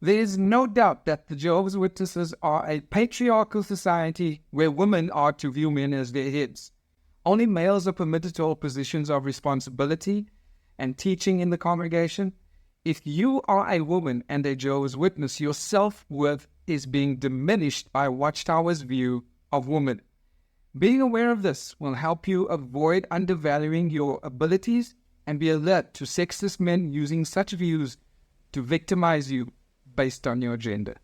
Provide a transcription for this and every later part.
There is no doubt that the Jehovah's Witnesses are a patriarchal society where women are to view men as their heads. Only males are permitted to hold positions of responsibility and teaching in the congregation. If you are a woman and a Jehovah's Witness, your self-worth is being diminished by Watchtower's view of women. Being aware of this will help you avoid undervaluing your abilities and be alert to sexist men using such views to victimize you based on your gender.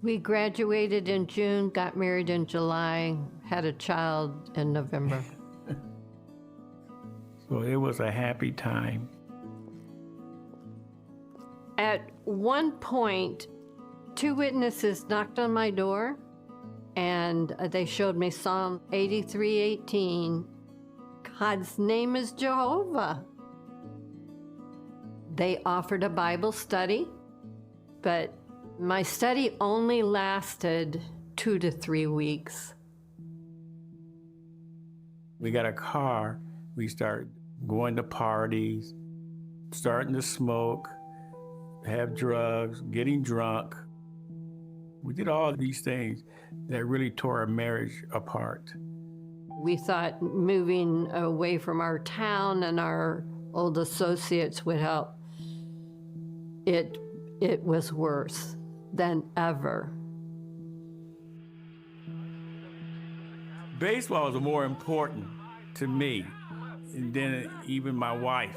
We graduated in June, got married in July, had a child in November. So it was a happy time. At one point, 2 witnesses knocked on my door, and they showed me Psalm 83:18. God's name is Jehovah. They offered a Bible study, but my study only lasted 2 to 3 weeks. We got a car. We started going to parties, starting to smoke, have drugs, getting drunk. We did all these things that really tore our marriage apart. We thought moving away from our town and our old associates would help. It was worse than ever. Baseball was more important to me than even my wife.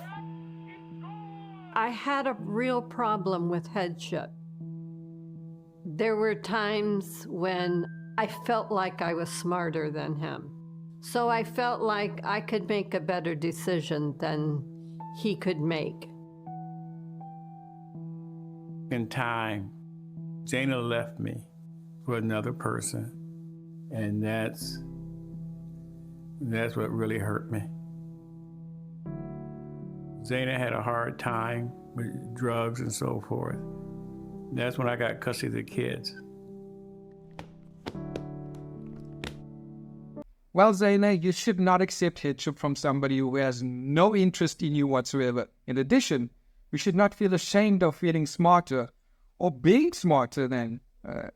I had a real problem with headship. There were times when I felt like I was smarter than him. So I felt like I could make a better decision than he could make. In time, Jana left me for another person, and that's what really hurt me. Jana had a hard time with drugs and so forth. That's when I got custody of the kids. Well, Zaina, you should not accept headship from somebody who has no interest in you whatsoever. In addition, we should not feel ashamed of feeling smarter or being smarter than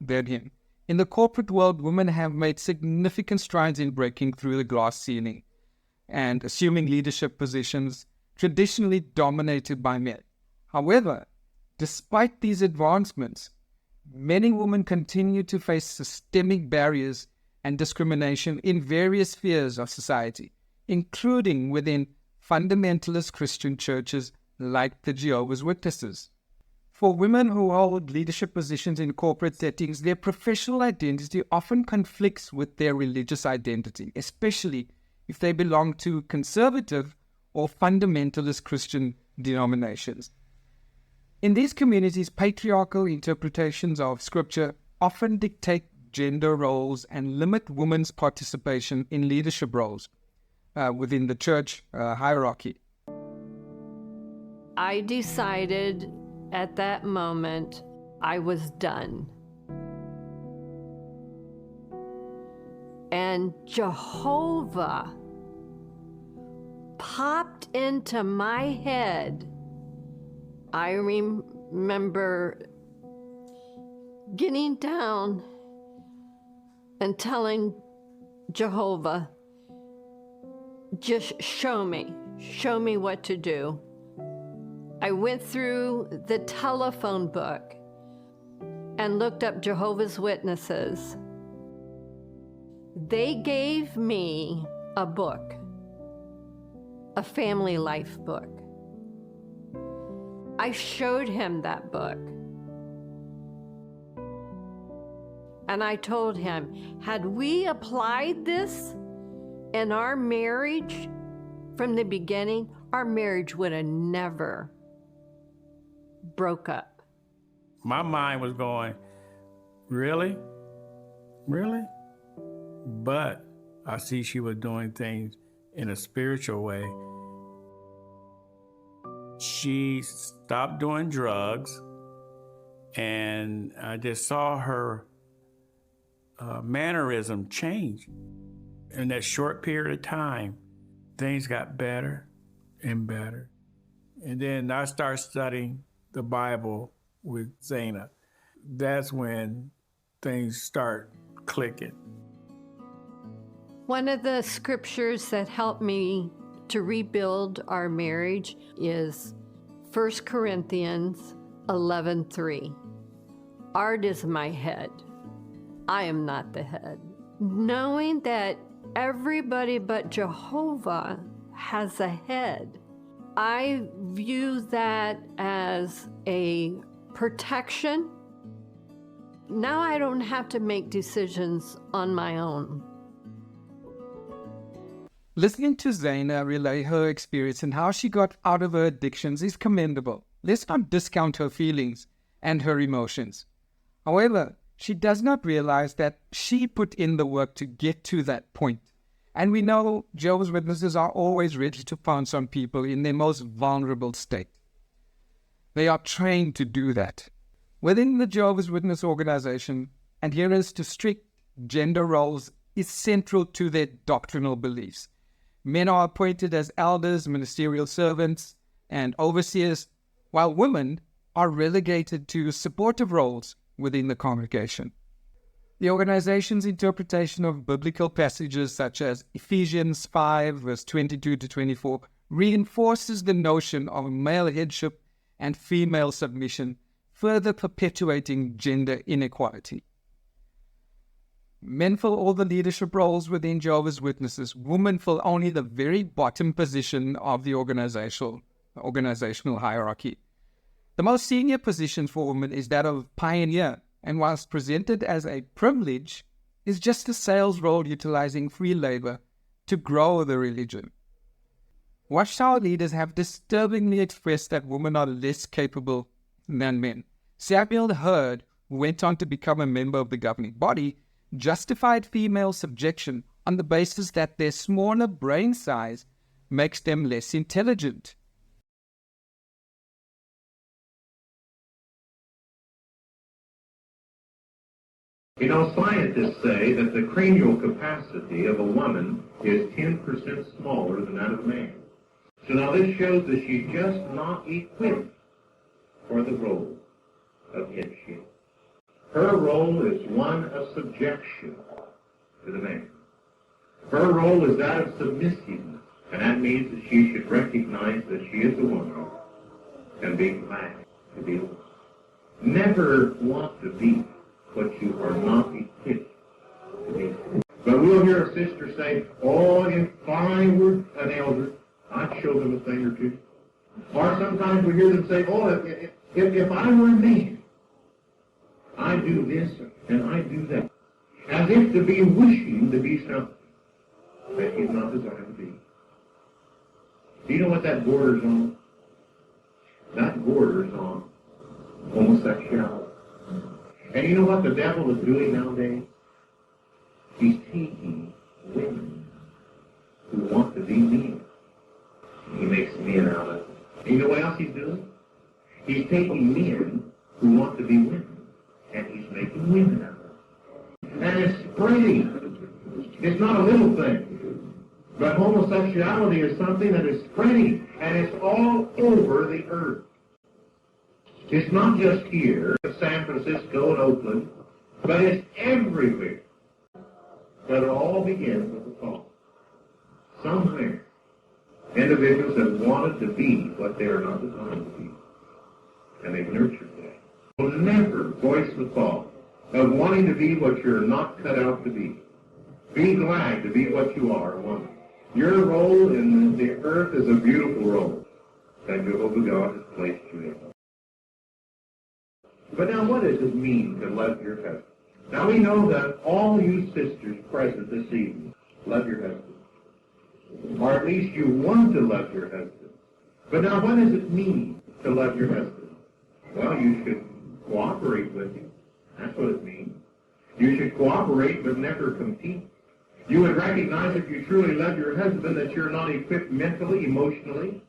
him. In the corporate world, women have made significant strides in breaking through the glass ceiling and assuming leadership positions traditionally dominated by men. However, despite these advancements, many women continue to face systemic barriers and discrimination in various spheres of society, including within fundamentalist Christian churches like the Jehovah's Witnesses. For women who hold leadership positions in corporate settings, their professional identity often conflicts with their religious identity, especially if they belong to conservative or fundamentalist Christian denominations. In these communities, patriarchal interpretations of Scripture often dictate gender roles and limit women's participation in leadership roles within the church hierarchy. I decided at that moment I was done. And Jehovah popped into my head. I remember getting down and telling Jehovah, just show me what to do. I went through the telephone book and looked up Jehovah's Witnesses. They gave me a book, a family life book. I showed him that book. And I told him, had we applied this in our marriage from the beginning, our marriage would have never broke up. My mind was going, really? Really? But I see she was doing things in a spiritual way. She stopped doing drugs, and I just saw her mannerism change. In that short period of time, things got better and better. And then I started studying the Bible with Zana. That's when things start clicking. One of the scriptures that helped me to rebuild our marriage is 1 Corinthians 11:3. Art is my head. I am not the head. Knowing that everybody but Jehovah has a head, I view that as a protection. Now I don't have to make decisions on my own. Listening to Zaina relay her experience and how she got out of her addictions is commendable. Let's not discount her feelings and her emotions. However, she does not realize that she put in the work to get to that point. And we know Jehovah's Witnesses are always ready to pounce on people in their most vulnerable state. They are trained to do that. Within the Jehovah's Witness organization, adherence to strict gender roles is central to their doctrinal beliefs. Men are appointed as elders, ministerial servants, and overseers, while women are relegated to supportive roles within the congregation. The organization's interpretation of biblical passages such as Ephesians 5, verse 22 to 24, reinforces the notion of male headship and female submission, further perpetuating gender inequality. Men fill all the leadership roles within Jehovah's Witnesses. Women fill only the very bottom position of the organizational hierarchy. The most senior position for women is that of pioneer, and whilst presented as a privilege, is just a sales role utilizing free labor to grow the religion. Watchtower leaders have disturbingly expressed that women are less capable than men. Samuel Hurd, who went on to become a member of the governing body, justified female subjection on the basis that their smaller brain size makes them less intelligent. You know, scientists say that the cranial capacity of a woman is 10% smaller than that of a man. So now this shows that she's just not equipped for the role of headship. Her role is one of subjection to the man. Her role is that of submissiveness, and that means that she should recognize that she is a woman and be glad to be a woman. Never want to be what you are not equipped to be. But we'll hear a sister say, oh, if I were an elder, I'd show them a thing or two. Or sometimes we hear them say, oh, if I were a man, I'd do this and I'd do that. As if to be wishing to be something that he's not designed to be. Do you know what that borders on? That borders on homosexuality. And you know what the devil is doing nowadays? He's taking women who want to be men. He makes men out of them. And you know what else he's doing? He's taking men who want to be women, and he's making women out of them. And it's spreading. It's not a little thing. But homosexuality is something that is spreading, and it's all over the earth. It's not just here, San Francisco and Oakland, but it's everywhere. But it all begins with the fall. Somewhere, individuals have wanted to be what they are not designed to be. And they've nurtured that. Will never voice the thought of wanting to be what you're not cut out to be. Be glad to be what you are, a woman. Your role in the earth is a beautiful role that Jehovah God has placed you in. But now what does it mean to love your husband? Now we know that all you sisters present this evening love your husband. Or at least you want to love your husband. But now what does it mean to love your husband? Well, you should cooperate with him. That's what it means. You should cooperate but never compete. You would recognize if you truly love your husband that you're not equipped mentally, emotionally,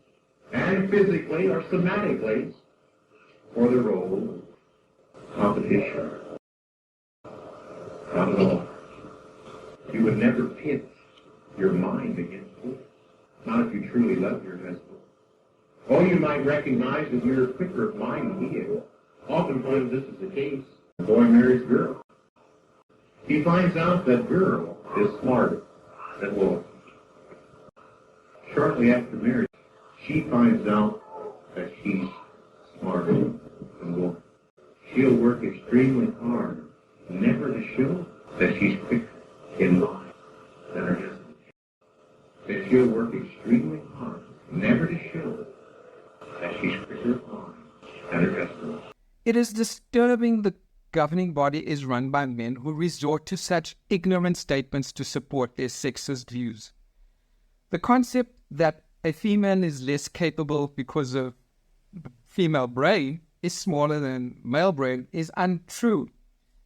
and physically or somatically for the role of competition. Not at all. You would never pit your mind against it. Not if you truly love your husband. Or you might recognize that you're quicker of mind than he is. Oftentimes this is the case. The boy marries girl. He finds out that girl is smarter than boy. Shortly after marriage, she finds out that she's smarter than boy. She'll work extremely hard never to show that she's quicker in mind than her husband. That she'll work extremely hard never to show that she's quicker in mind than her husband. It is disturbing the governing body is run by men who resort to such ignorant statements to support their sexist views. The concept that a female is less capable because of female brain is smaller than male brain is untrue.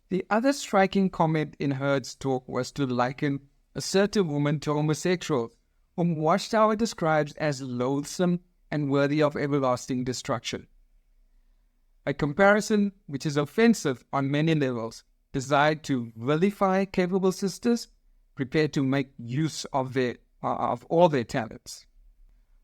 The other striking comment in Hurd's talk was to liken a certain woman to homosexuals, whom Watchtower describes as loathsome and worthy of everlasting destruction. A comparison which is offensive on many levels, designed to vilify capable sisters, prepared to make use of all their talents.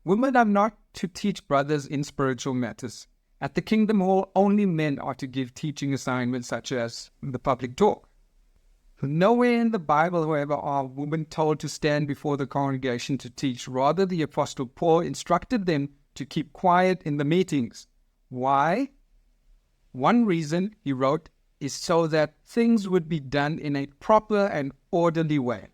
Women are not to teach brothers in spiritual matters. At the Kingdom Hall, only men are to give teaching assignments such as the public talk. Nowhere in the Bible, however, are women told to stand before the congregation to teach. Rather, the Apostle Paul instructed them to keep quiet in the meetings. Why? One reason, he wrote, is so that things would be done in a proper and orderly way.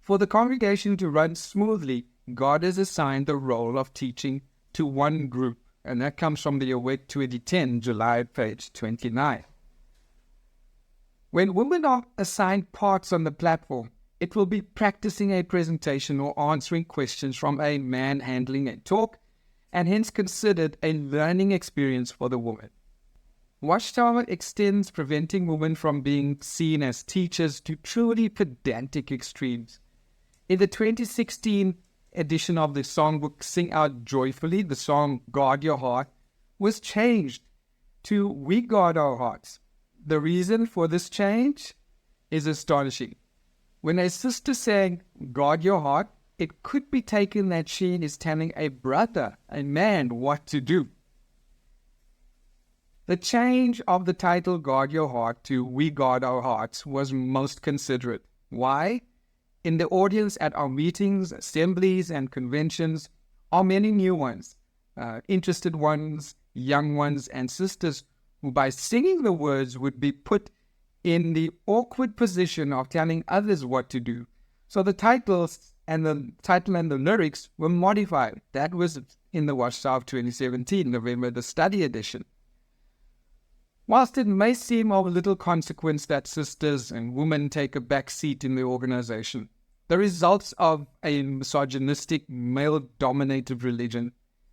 For the congregation to run smoothly, God has assigned the role of teaching to one group, and that comes from the Awake 2010, July, page 29. When women are assigned parts on the platform, it will be practicing a presentation or answering questions from a man handling a talk, and hence considered a learning experience for the woman. Watchtower extends preventing women from being seen as teachers to truly pedantic extremes. In the 2016 edition of the songbook Sing Out Joyfully, the song Guard Your Heart was changed to We Guard Our Hearts. The reason for this change is astonishing. When a sister sang Guard Your Heart, it could be taken that she is telling a brother, a man, what to do. The change of the title Guard Your Heart to We Guard Our Hearts was most considerate. Why? In the audience at our meetings, assemblies, and conventions are many new ones, interested ones, young ones, and sisters who by singing the words would be put in the awkward position of telling others what to do. So the title and the lyrics were modified. That was in the Watchtower 2017, November, the study edition. Whilst it may seem of little consequence that sisters and women take a back seat in the organization, the results of a misogynistic, male-dominated religion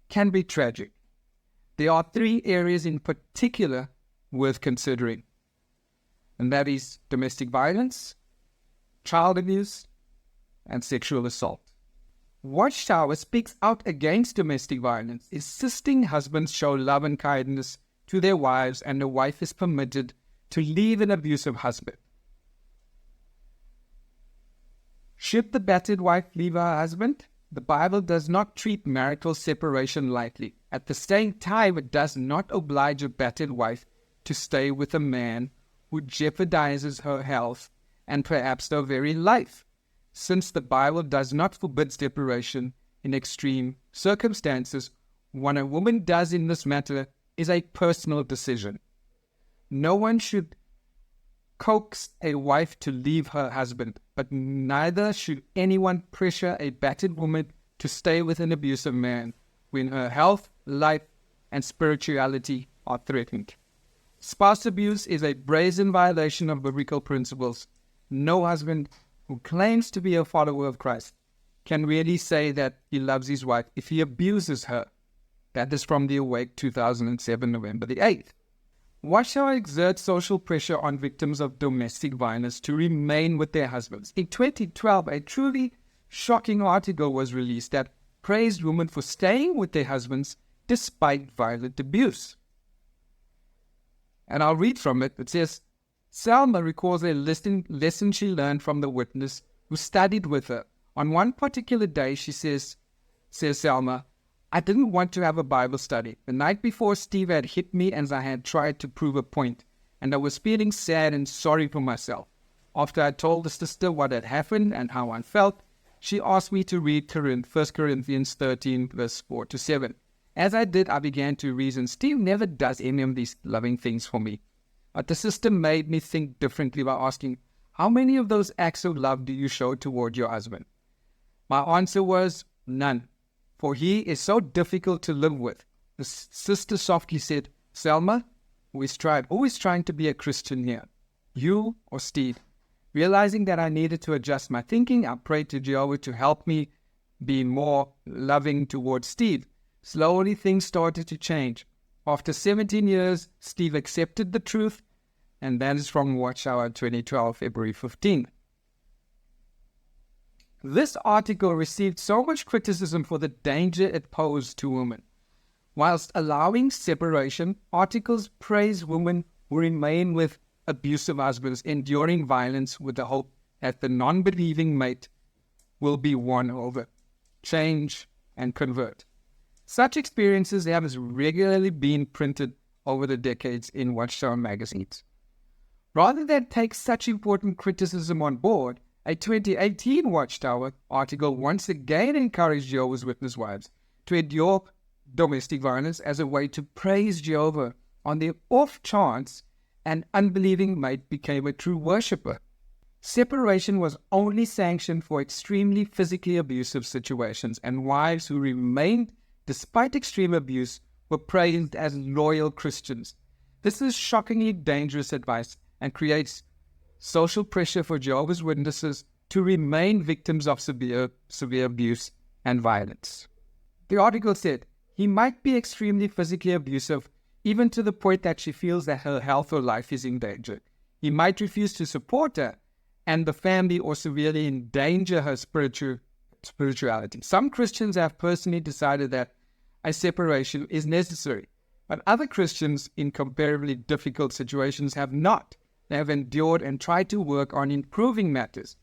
can be tragic. There are 3 areas in particular worth considering, and that is domestic violence, child abuse, and sexual assault. Watchtower speaks out against domestic violence, insisting husbands show love and kindness to their wives, and the wife is permitted to leave an abusive husband. Should the battered wife leave her husband? The Bible does not treat marital separation lightly. At the same time, it does not oblige a battered wife to stay with a man who jeopardizes her health and perhaps her very life, since the Bible does not forbid separation in extreme circumstances. What a woman does in this matter is a personal decision. No one should coax a wife to leave her husband, but neither should anyone pressure a battered woman to stay with an abusive man when her health, life, and spirituality are threatened. Spouse abuse is a brazen violation of biblical principles. No husband who claims to be a follower of Christ can really say that he loves his wife if he abuses her. That is from the Awake 2007, November the 8th. Watchtower exerts social pressure on victims of domestic violence to remain with their husbands. In 2012, a truly shocking article was released that praised women for staying with their husbands despite violent abuse. And I'll read from it. It says, Selma recalls a lesson she learned from the witness who studied with her. On one particular day, she says Selma, I didn't want to have a Bible study. The night before, Steve had hit me as I had tried to prove a point, and I was feeling sad and sorry for myself. After I told the sister what had happened and how I felt, she asked me to read 1 Corinthians 13, verse 4-7. As I did, I began to reason, Steve never does any of these loving things for me. But the sister made me think differently by asking, how many of those acts of love do you show toward your husband? My answer was, none, for he is so difficult to live with. The sister softly said, Selma, who is always trying to be a Christian here, you or Steve? Realizing that I needed to adjust my thinking, I prayed to Jehovah to help me be more loving towards Steve. Slowly, things started to change. After 17 years, Steve accepted the truth, and that is from Watchtower 2012, February 15. This article received so much criticism for the danger it posed to women. Whilst allowing separation, articles praise women who remain with abusive husbands, enduring violence with the hope that the non-believing mate will be won over, change, and convert. Such experiences have regularly been printed over the decades in Watchtower magazines. Rather than take such important criticism on board, a 2018 Watchtower article once again encouraged Jehovah's Witness wives to endure domestic violence as a way to praise Jehovah on the off chance an unbelieving mate became a true worshipper. Separation was only sanctioned for extremely physically abusive situations, and wives who remained despite extreme abuse were praised as loyal Christians. This is shockingly dangerous advice and creates social pressure for Jehovah's Witnesses to remain victims of severe abuse and violence. The article said, he might be extremely physically abusive, even to the point that she feels that her health or life is in danger. He might refuse to support her and the family or severely endanger her spirituality. Some Christians have personally decided that a separation is necessary, but other Christians in comparably difficult situations have not. They have endured and tried to work on improving matters.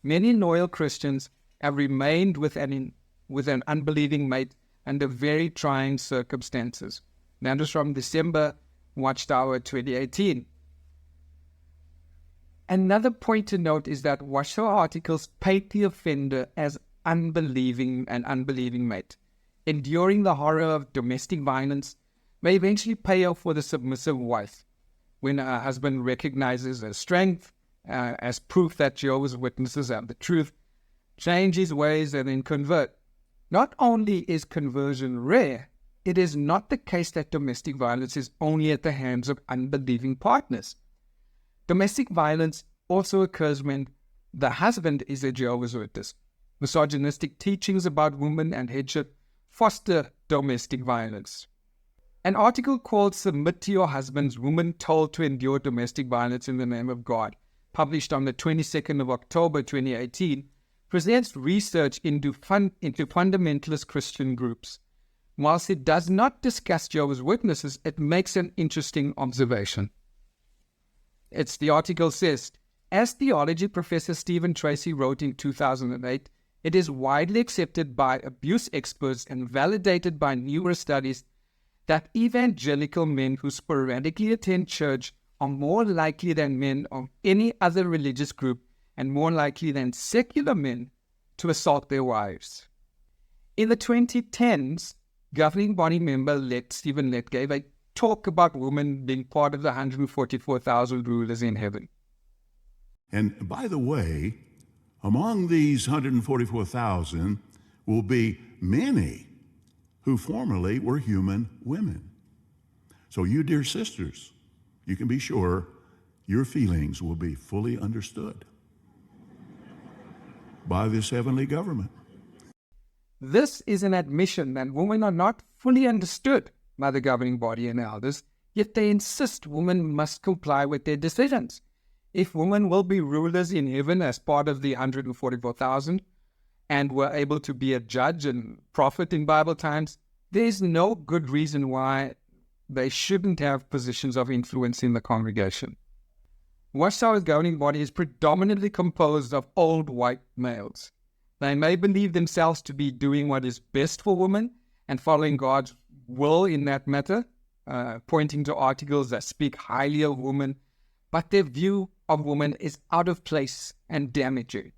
Many loyal Christians have remained with an unbelieving mate under very trying circumstances. That is from December Watchtower 2018. Another point to note is that Watchtower articles paint the offender as an unbelieving mate. Enduring the horror of domestic violence may eventually pay off for the submissive wife when her husband recognizes her strength as proof that Jehovah's Witnesses have the truth, change his ways, and then convert. Not only is conversion rare, it is not the case that domestic violence is only at the hands of unbelieving partners. Domestic violence also occurs when the husband is a Jehovah's Witness. Misogynistic teachings about women and headship foster domestic violence. An article called Submit to Your Husbands, Women Told to Endure Domestic Violence in the Name of God, published on the 22nd of October 2018, presents research into fundamentalist Christian groups. Whilst it does not discuss Jehovah's Witnesses, it makes an interesting observation. The article says, as theology professor Stephen Tracy wrote in 2008, it is widely accepted by abuse experts and validated by numerous studies that evangelical men who sporadically attend church are more likely than men of any other religious group and more likely than secular men to assault their wives. In the 2010s, governing body member Stephen Lett gave a talk about women being part of the 144,000 rulers in heaven. And by the way, among these 144,000 will be many who formerly were human women. So you, dear sisters, you can be sure your feelings will be fully understood by this heavenly government. This is an admission that women are not fully understood by the governing body and elders, yet they insist women must comply with their decisions. If women will be rulers in heaven as part of the 144,000 and were able to be a judge and prophet in Bible times, there is no good reason why they shouldn't have positions of influence in the congregation. Warsaw's governing body is predominantly composed of old white males. They may believe themselves to be doing what is best for women and following God's will in that matter, pointing to articles that speak highly of women, but their view of women is out of place and damaging.